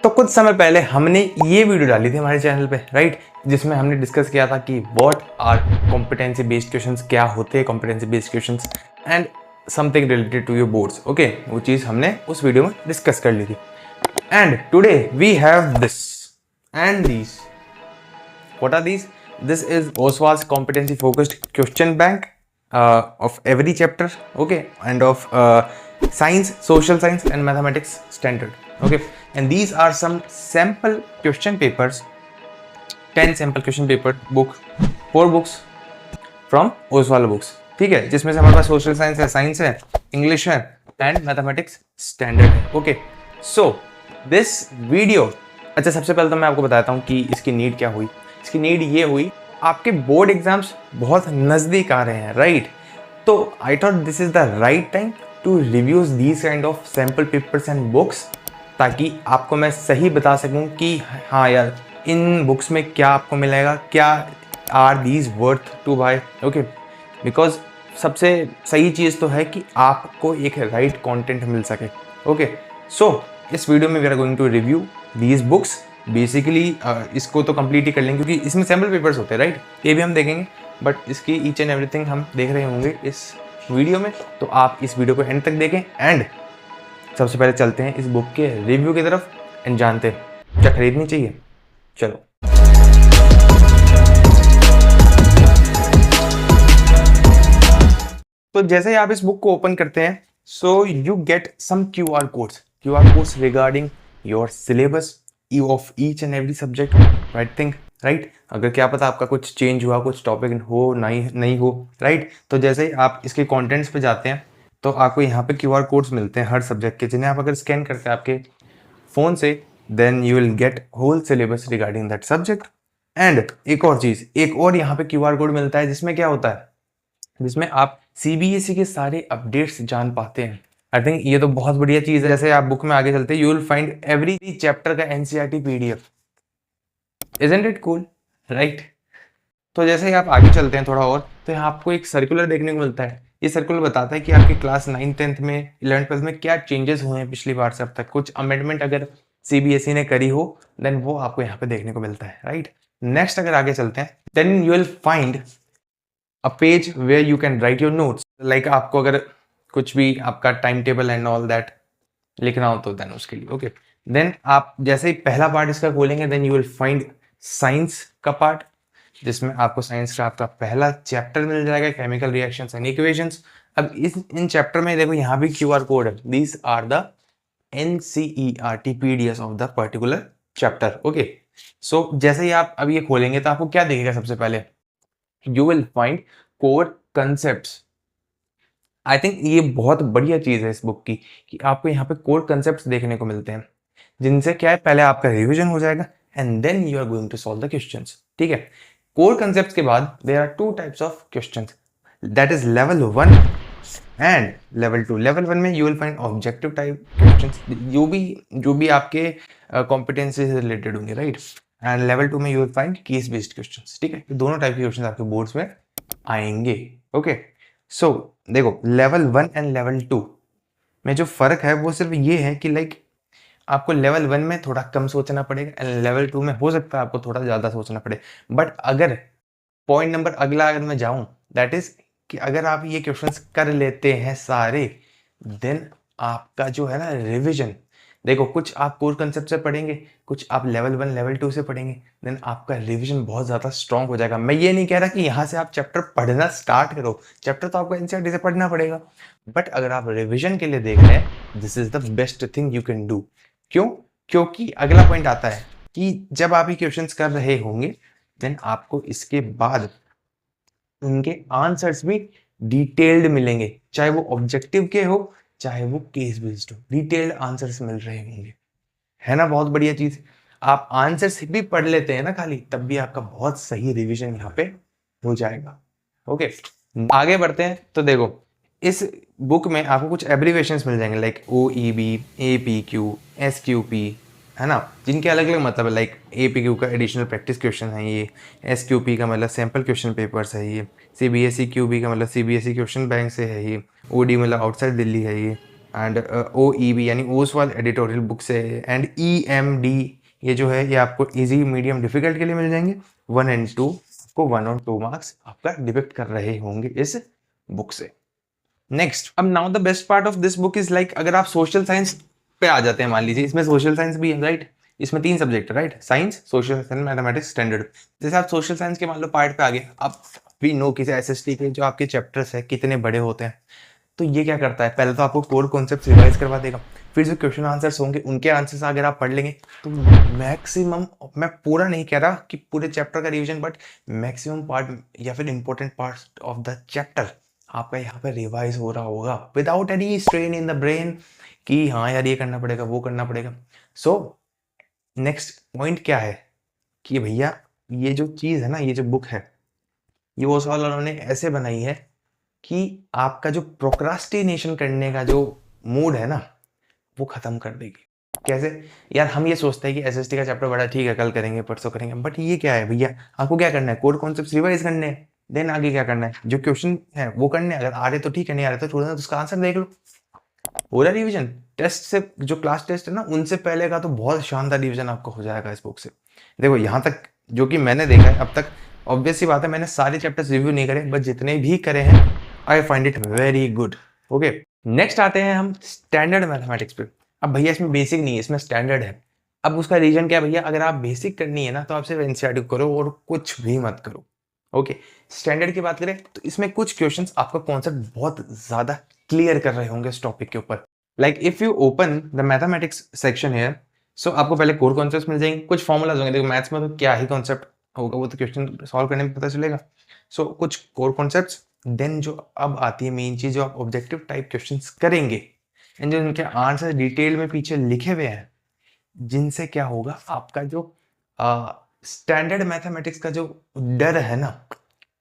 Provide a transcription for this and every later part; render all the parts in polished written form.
तो कुछ समय पहले हमने ये वीडियो डाली थी हमारे चैनल पे, राइट, जिसमें हमने डिस्कस किया था कि what are competency based questions, क्या होते हैं competency based questions and something related to your boards. Okay, वो चीज़ हमने उस वीडियो में डिस्कस कर ली थी। And today we have this and these. What are these? This is OSWA's competency focused question bank of every chapter, okay, and of science, social science and mathematics standard, okay, and these are some sample question papers, 10 sample question paper book, 4 books from OSWA books, ठीक है, जिसमें से हमारे पास social science है, science है, English है and mathematics standard है। Okay, so this video, अच्छा सबसे पहले तो मैं आपको बताता हूँ कि इसकी नीड क्या हुई। इसकी नीड ये हुई, आपके बोर्ड एग्जाम्स बहुत नज़दीक आ रहे हैं, राइट, तो I thought this is the right time to reviews these kind of sample papers and books, ताकि आपको मैं सही बता सकूं कि हाँ यार इन बुक्स में क्या आपको मिलेगा, क्या are these worth to buy. Okay, because सबसे सही चीज़ तो है कि आपको एक राइट कंटेंट मिल सके। ओके, सो इस वीडियो में we are going to review these books. Basically इसको तो कंप्लीट ही कर लेंगे क्योंकि इसमें सैम्पल पेपर्स होते हैं, राइट, ये भी हम देखेंगे, बट इसकी ईच एंड एवरीथिंग हम देख रहे होंगे इस वीडियो में, तो आप इस वीडियो को एंड तक देखें। एंड सबसे पहले चलते हैं इस बुक के रिव्यू की तरफ एंड जानते हैं क्या खरीदनी चाहिए। चलो, तो जैसे ही आप इस बुक को ओपन करते हैं, so you get some QR codes regarding your syllabus of each and every subject, right thing, right. अगर क्या पता आपका कुछ चेंज हुआ, कुछ टॉपिक हो नहीं हो, राइट, तो जैसे ही आप इसके कंटेंट्स पे जाते हैं तो आपको यहाँ पे QR कोड्स मिलते हैं हर सब्जेक्ट के, जिन्हें आप अगर स्कैन करते हैं आपके फ़ोन से, then you will get whole syllabus regarding that subject. And एक और चीज़, एक और यहाँ पे QR कोड मिलता है, जिसमें क्या होता है, जिसमें आप CBSE के सारे अपडेट्स जान पाते हैं। आई थिंक ये तो बहुत बढ़िया चीज़ है। जैसे आप बुक में आगे चलते हैं, you will find every chapter का NCERT PDF। Isn't it cool, right. तो जैसे ही आप आगे चलते हैं थोड़ा और, तो यहाँ आपको एक सर्कुलर देखने को मिलता है। ये सर्कुलर बताता है कि आपकी क्लास 9th 10th में 11th 12th में क्या चेंजेस हुए हैं पिछली बार से अब तक, कुछ अमेंडमेंट अगर CBSE ने करी हो, देन वो आपको यहाँ पे देखने को मिलता है, राइट। नेक्स्ट अगर आगे चलते हैं, then you will find a page where you can write your notes. Like आपको अगर कुछ भी आपका time table and all that लिखना हो तो देन उसके लिए। ओके, देन आप जैसे ही पहला पार्ट इसका खोलेंगे, then you will find science का पार्ट, जिसमें आपको साइंस का आपका पहला चैप्टर मिल जाएगा, केमिकल रिएक्शंस एंड इक्वेशंस। अब इन चैप्टर में देखो यहाँ भी QR कोड है, these are the NCERT PDFs of the particular chapter. Okay, so जैसे ही आप अब ये खोलेंगे तो आपको क्या दिखेगा, सबसे पहले you will find core concepts. I think ये बहुत बढ़िया चीज़ है इस बुक की कि आपको यहाँ पे कोर कंसेप्ट्स देखने को मिलते हैं, जिनसे क्या है, पहले आपका रिवीजन हो जाएगा and then you are going to solve the questions. ठीक है, कोर कंसेप्ट्स के बाद there are 2 types of questions, that is level 1 and level 2। Level 1 में you will find objective type questions, जो भी आपके कॉम्पिटेंसी से रिलेटेड होंगे, राइट, एंड लेवल 2 में you will find case based questions. ठीक है, दोनों टाइप के क्वेश्चंस आपके बोर्ड्स में आएंगे। ओके, सो देखो लेवल 1 एंड लेवल 2 में जो फ़र्क है वो सिर्फ ये है कि लाइक आपको लेवल 1 में थोड़ा कम सोचना पड़ेगा एंड लेवल 2 में हो सकता है आपको थोड़ा ज़्यादा सोचना पड़े। बट अगर पॉइंट नंबर अगला अगर मैं जाऊँ, दैट इज़ कि अगर आप ये क्वेश्चंस कर लेते हैं सारे, देन आपका जो है ना रिविजन, देखो कुछ आप कोर कंसेप्ट से पढ़ेंगे, कुछ आप लेवल 1 लेवल 2 से पढ़ेंगे, देन आपका रिवीजन बहुत ज़्यादा स्ट्रॉन्ग हो जाएगा। मैं ये नहीं कह रहा कि यहाँ से आप चैप्टर पढ़ना स्टार्ट करो, चैप्टर तो आपको NCERT से पढ़ना पड़ेगा, बट अगर आप रिवीजन के लिए देख रहे हैं, this is the best thing you can do. क्यों? क्योंकि अगला पॉइंट आता है कि जब आप ये क्वेश्चंस कर रहे होंगे, देन आपको इसके बाद उनके आंसर्स भी डिटेल्ड मिलेंगे, चाहे वो ऑब्जेक्टिव के हो चाहे वो केस बेस्ड हो, डिटेल्ड आंसर्स मिल रहे होंगे, है ना। बहुत बढ़िया चीज, आप आंसर्स भी पढ़ लेते हैं ना खाली, तब भी आपका बहुत सही रिवीजन यहाँ पे हो जाएगा। ओके, आगे बढ़ते हैं। तो देखो इस बुक में आपको कुछ एब्रीवेशंस मिल जाएंगे, लाइक OEB, APQ, SQP, है ना, जिनके अलग अलग मतलब है। लाइक APQ का एडिशनल प्रैक्टिस क्वेश्चन है ये, SQP का मतलब सैम्पल क्वेश्चन पेपर्स है ये, CBSE QB का मतलब CBSE क्वेश्चन बैंक से है ये, OD मतलब आउटसाइड दिल्ली है ये, एंड OEB यानी ओसवाल एडिटोरियल बुक से, एंड EMD ये जो है ये आपको इजी, मीडियम, डिफिकल्ट के लिए मिल जाएंगे। 1 और 2 को 1 और 2 मार्क्स आपका डिडक्ट कर रहे होंगे इस बुक से। नेक्स्ट, अब now the best part of this book is like, अगर आप सोशल साइंस पे आ जाते हैं, मान लीजिए इसमें सोशल साइंस भी है, राइट, इसमें 3 सब्जेक्ट है, right, science, social science, mathematics, standard. जैसे आप सोशल साइंस के मान लो पार्ट पे आ गए, आप वी नो किसी SST के जो आपके चैप्टर्स है कितने बड़े होते हैं, तो ये क्या करता है, पहले तो आपको कोर कॉन्सेप्ट रिवाइज करवा देगा, फिर जो क्वेश्चन आंसर्स होंगे उनके आंसर्स अगर आप पढ़ लेंगे तो मैक्सिमम, मैं पूरा नहीं कह रहा कि पूरे चैप्टर का रिवीजन, बट मैक्सिमम पार्ट या फिर important part of the chapter आपका यहाँ पे रिवाइज हो रहा होगा without any strain in the brain कि हाँ यार ये करना पड़ेगा वो करना पड़ेगा। सो नेक्स्ट पॉइंट क्या है कि भैया ये जो चीज़ है ना, ये जो बुक है ये वो सवाल उन्होंने ऐसे बनाई है कि आपका जो प्रोक्रास्टिनेशन करने का जो मूड है ना वो खत्म कर देगी। कैसे यार, हम ये सोचते हैं कि SST का चैप्टर बड़ा ठीक है, कल करेंगे परसों करेंगे, बट ये क्या है भैया, आपको क्या करना है, कोर कॉन्सेप्ट्स रिवाइज करने हैं, देन आगे क्या करना है, जो क्वेश्चन है वो करने हैं, अगर आ रहे तो ठीक है, नहीं आ रहे तो छोड़ दो, तो उसका आंसर देख लो। पूरा रिवीजन टेस्ट से, जो क्लास टेस्ट है ना उनसे पहले का तो बहुत शानदार रिवीजन आपको हो जाएगा इस बुक से। देखो यहाँ तक जो कि मैंने देखा है अब तक, ऑब्वियस सी बात है मैंने सारे चैप्टर्स रिव्यू नहीं करे, बट जितने भी करे हैं I find it very good. Okay, next आते हैं हम स्टैंडर्ड मैथमेटिक्स पे। अब भैया इसमें बेसिक नहीं है, इसमें स्टैंडर्ड है। अब उसका रीजन क्या है भैया, अगर आप बेसिक करनी है ना तो आप सिर्फ NCERT करो और कुछ भी मत करो। ओके, स्टैंडर्ड की बात करें तो इसमें कुछ क्वेश्चंस आपका कॉन्सेप्ट बहुत ज्यादा क्लियर कर रहे होंगे इस टॉपिक के ऊपर। Like if you open the mathematics section here, so आपको पहले कोर कॉन्सेप्ट्स मिल जाएंगे, कुछ फॉर्मूलाज होंगे, देखो मैथ्स में तो क्या ही कॉन्सेप्ट होगा, वो तो क्वेश्चन सॉल्व करने में पता चलेगा। सो कुछ कोर कॉन्सेप्ट्स, देन जो अब आती है मेन चीज, जो आप ऑब्जेक्टिव टाइप क्वेश्चंस करेंगे एंड जो उनके आंसर डिटेल में पीछे लिखे हुए हैं, जिनसे क्या होगा आपका जो स्टैंडर्ड मैथमेटिक्स का जो डर है ना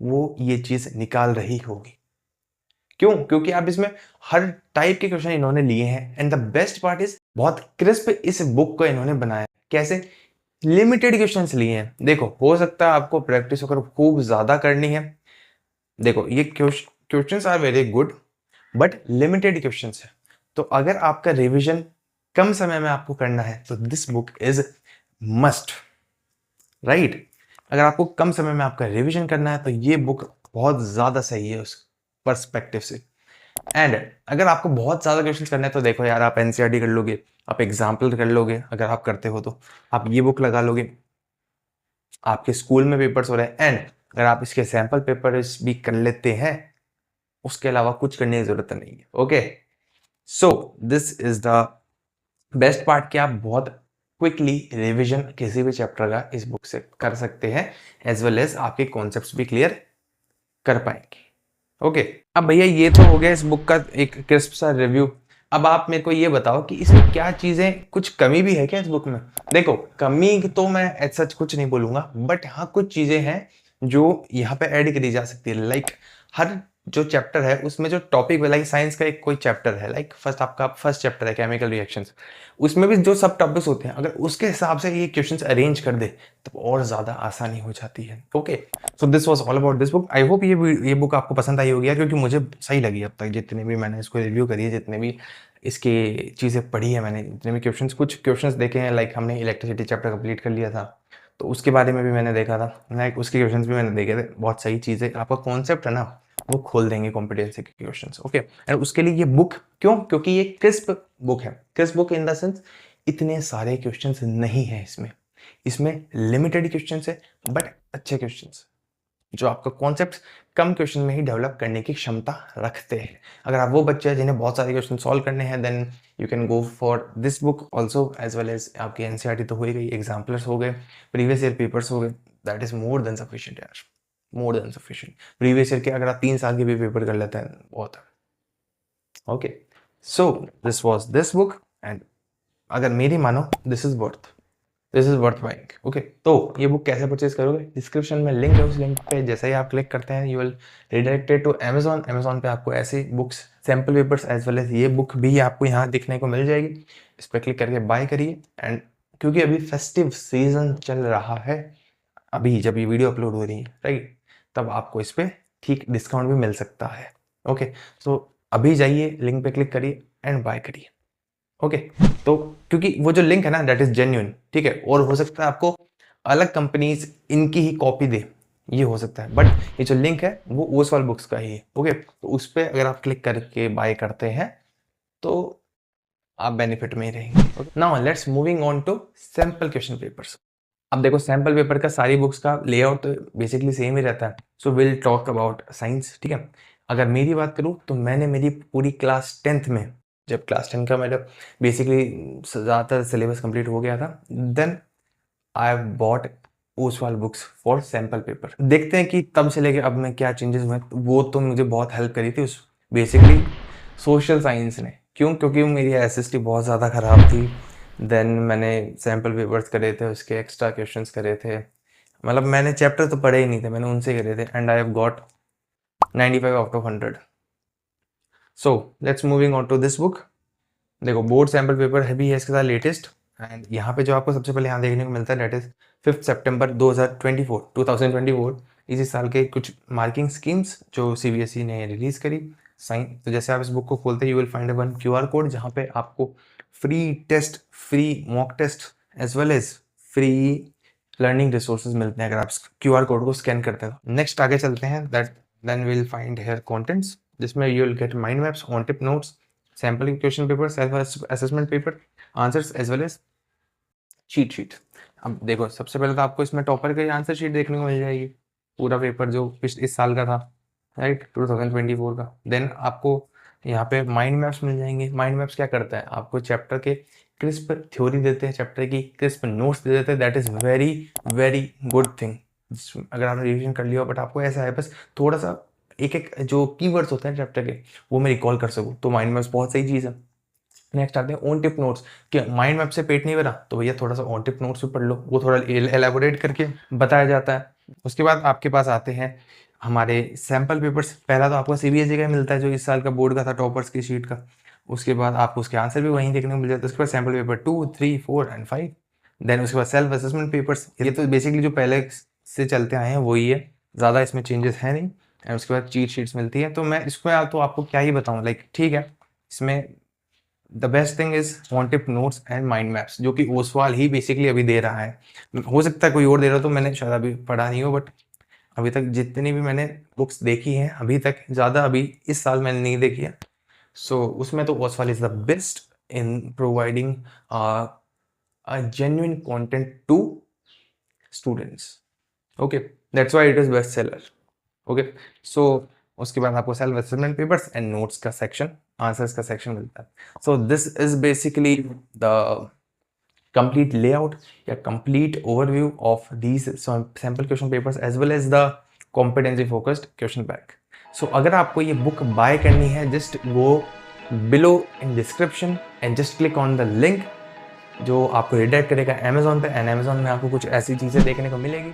वो ये चीज निकाल रही होगी। क्यों? क्योंकि आप इसमें हर टाइप के क्वेश्चन इन्होंने लिए हैं, and the best part is बहुत क्रिस्प इस बुक को इन्होंने बनाया। कैसे? लिमिटेड क्वेश्चंस लिए हैं। देखो हो सकता है आपको प्रैक्टिस अगर खूब ज्यादा करनी है, देखो ये questions are very good but limited questions है, तो अगर आपका रिवीजन कम समय में आपको करना है तो this book is must, right. अगर आपको कम समय में आपका रिवीजन करना है तो ये बुक बहुत ज्यादा सही है उस पर्सपेक्टिव से। एंड अगर आपको बहुत ज्यादा क्वेश्चन करने हैं तो देखो यार, आप NCERT कर लोगे, आप एग्जाम्पल कर लोगे, अगर आप करते हो तो आप ये बुक लगा लोगे, आपके स्कूल में पेपर्स हो रहे हैं, एंड अगर आप इसके सैंपल पेपर्स भी कर लेते हैं, उसके अलावा कुछ करने की जरूरत नहीं है। Okay, so this is the best part कि आप बहुत क्विकली रिवीजन किसी भी चैप्टर का इस बुक से कर सकते हैं, एज वेल एज आपके कॉन्सेप्ट्स भी क्लियर कर पाएंगे। ओके, अब भैया ये तो हो गया इस बुक का एक क्रिस्प सा रिव्यू। अब आप मेरे को ये बताओ कि इसमें क्या चीजें, कुछ कमी भी है क्या इस बुक में? देखो कमी तो मैं एज सच कुछ नहीं बोलूंगा, बट हाँ कुछ चीजें हैं जो यहाँ पे ऐड करी जा सकती है। लाइक हर जो चैप्टर है उसमें जो टॉपिक, लाइक साइंस का एक कोई चैप्टर है, लाइक आपका फर्स्ट चैप्टर है केमिकल रिएक्शंस, उसमें भी जो सब टॉपिक्स होते हैं अगर उसके हिसाब से ये क्वेश्चंस अरेंज कर दे तो और ज्यादा आसानी हो जाती है। Okay, so this was all about this book. I hope ये बुक आपको पसंद आई होगी यार, क्योंकि मुझे सही लगी अब तक, जितने भी मैंने इसको रिव्यू करी है, जितने भी इसकी चीज़ें पढ़ी है मैंने, जितने भी क्वेश्चंस, कुछ क्वेश्चंस देखे हैं, लाइक हमने इलेक्ट्रिसिटी चैप्टर कंप्लीट कर लिया था तो उसके बारे में भी मैंने देखा था, लाइक उसके क्वेश्चंस भी मैंने देखे थे। बहुत सही चीज़ है, आपका कॉन्सेप्ट है ना वो खोल देंगे कॉम्पिटेंसी के क्वेश्चंस। ओके, एंड उसके लिए ये बुक क्यों? क्योंकि ये क्रिस्प बुक है। Crisp book in the sense इतने सारे क्वेश्चंस नहीं है इसमें लिमिटेड क्वेश्चंस है बट अच्छे क्वेश्चंस जो आपका कॉन्सेप्ट कम क्वेश्चन में ही डेवलप करने की क्षमता रखते हैं। अगर आप वो बच्चे हैं जिन्हें बहुत सारे क्वेश्चन सॉल्व करने हैं, then you can go for this book also, as well as आपकी NCERT तो हो ही गई, एग्जाम्पलर्स हो गए, प्रीवियस ईयर पेपर्स हो गए, that is more than sufficient यार, more than sufficient. Previous year के अगर आप 3 साल के भी पेपर कर लेते हैं बहुत है। Okay, so this was this book, and अगर मेरी मानो this is worth buying. Okay, तो ये बुक कैसे परचेज करोगे? डिस्क्रिप्शन में लिंक है, उस लिंक पे जैसे ही आप क्लिक करते हैं you will redirected to Amazon पे आपको ऐसी books, sample papers as well as ये बुक भी आपको यहाँ दिखने को मिल जाएगी। इस पर क्लिक करके बाय करिए, एंड क्योंकि अभी फेस्टिव सीजन चल रहा है, अभी जब ये वीडियो अपलोड हो रही है राइट, तब आपको इस पर ठीक डिस्काउंट भी मिल सकता है। ओके, सो अभी जाइए लिंक पे क्लिक करिए, एंड बाय करिए। ओके, तो क्योंकि वो जो लिंक है ना दैट इज जेन्युइन, ठीक है, और हो सकता है आपको अलग कंपनीज इनकी ही कॉपी दे, ये हो सकता है, बट ये जो लिंक है वो ओसवाल बुक्स का ही है। ओके, तो उस पर अगर आप क्लिक करके बाय करते हैं तो आप बेनिफिट में ही रहेंगे। Now let's moving on to sample question papers. अब देखो सैंपल पेपर का सारी बुक्स का लेआउट तो बेसिकली सेम ही रहता है। So will talk about science, ठीक है। अगर मेरी बात करूँ तो मैंने मेरी पूरी क्लास 10th में, जब क्लास 10 का मेरा बेसिकली ज़्यादातर सिलेबस कंप्लीट हो गया था, then I bought Oswal books for sample paper. देखते हैं कि तब से लेके अब में क्या चेंजेस हुए। वो तो मुझे बहुत हेल्प करी थी उस बेसिकली सोशल साइंस ने। क्यों? क्योंकि मेरी एसएसटी बहुत ज़्यादा ख़राब थी। देन मैंने सैम्पल पेपर्स करे थे, उसके एक्स्ट्रा क्वेश्चंस करे थे, मतलब मैंने चैप्टर तो पढ़े ही नहीं थे, मैंने उनसे करे थे, and I have got 95 out of 100। So let's moving on to this book. देखो बोर्ड सैम्पल पेपर है भी है इसके साथ लेटेस्ट, एंड यहाँ पे जो आपको सबसे पहले यहाँ देखने को मिलता है दैट इज 5 सितंबर 2024 इसी साल के कुछ मार्किंग स्कीम्स जो सीबीएसई ने रिलीज करी साइन। तो जैसे आप इस बुक को खोलते हैं you will find one QR code जहाँ पे आपको free test, free mock test as well as free learning resources मिलते हैं अगर आप क्यूआर कोड को स्कैन करते हैं। नेक्स्ट आगे चलते हैं, that then will find here contents जिसमें you will get mind maps, on tip notes, sampling question paper, self assessment paper, answers as well as cheat sheet. अब देखो सबसे पहले तो आपको इसमें टॉपर का आंसर शीट देखने को मिल जाएगी, पूरा पेपर जो इस साल का था, राइट, 2024 का। देन आपको यहाँ पे माइंड मैप्स मिल जाएंगे। माइंड मैप्स क्या करता है, आपको चैप्टर के क्रिस्प थ्योरी देते हैं, चैप्टर की क्रिस्प नोट्स दे देते हैं। That is very very good thing अगर आपने रिविजन कर लिया, बट आपको ऐसा है बस थोड़ा सा एक एक जो कीवर्ड्स होते हैं चैप्टर के वो मैं रिकॉल कर सकूँ, तो माइंड मैप्स बहुत सही चीज़ है। नेक्स्ट आते हैं ऑन टिप नोट्स, कि माइंड मैप से पेट नहीं भरा तो भैया थोड़ा सा ऑन टिप नोट्स भी पढ़ लो, वो थोड़ा एलेबोरेट करके बताया जाता है। उसके बाद आपके पास आते हैं हमारे सैम्पल पेपर्स। पहला तो आपको सीबीएसई का मिलता है जो इस साल का बोर्ड का था, टॉपर्स की शीट का। उसके बाद आपको उसके आंसर भी वहीं देखने को मिल जाता है। उसके बाद सैम्पल पेपर 2, 3, 4 एंड 5। देन उसके बाद सेल्फ असेसमेंट पेपर्स, ये तो बेसिकली जो पहले से चलते आए हैं वही है, ज़्यादा इसमें चेंजेस है नहीं। एंड उसके बाद चीट शीट्स मिलती है। तो मैं इसमें तो आपको क्या ही बताऊँ, लाइक ठीक है, इसमें the best thing is on tip notes and mind maps जो कि ओसवाल ही बेसिकली अभी दे रहा है। हो सकता है कोई और दे रहा हो, तो मैंने शायद अभी पढ़ा नहीं हो, बट अभी तक जितनी भी मैंने बुक्स देखी हैं अभी तक, ज़्यादा अभी इस साल मैंने नहीं देखी है। सो उसमें तो Oswal is the best in providing a genuine content to students. Okay, that's why it is bestseller. Okay, so उसके बाद आपको self assessment papers and notes का सेक्शन, आंसर्स का सेक्शन मिलता है। So this is basically the complete layout या complete overview of these sample question papers as well as the competency focused question bank. So अगर आपको ये book by करनी है, just go below in description and just click on the link जो आपको redirect करेगा Amazon पे, and Amazon में आपको कुछ ऐसी चीज़ें देखने को मिलेगी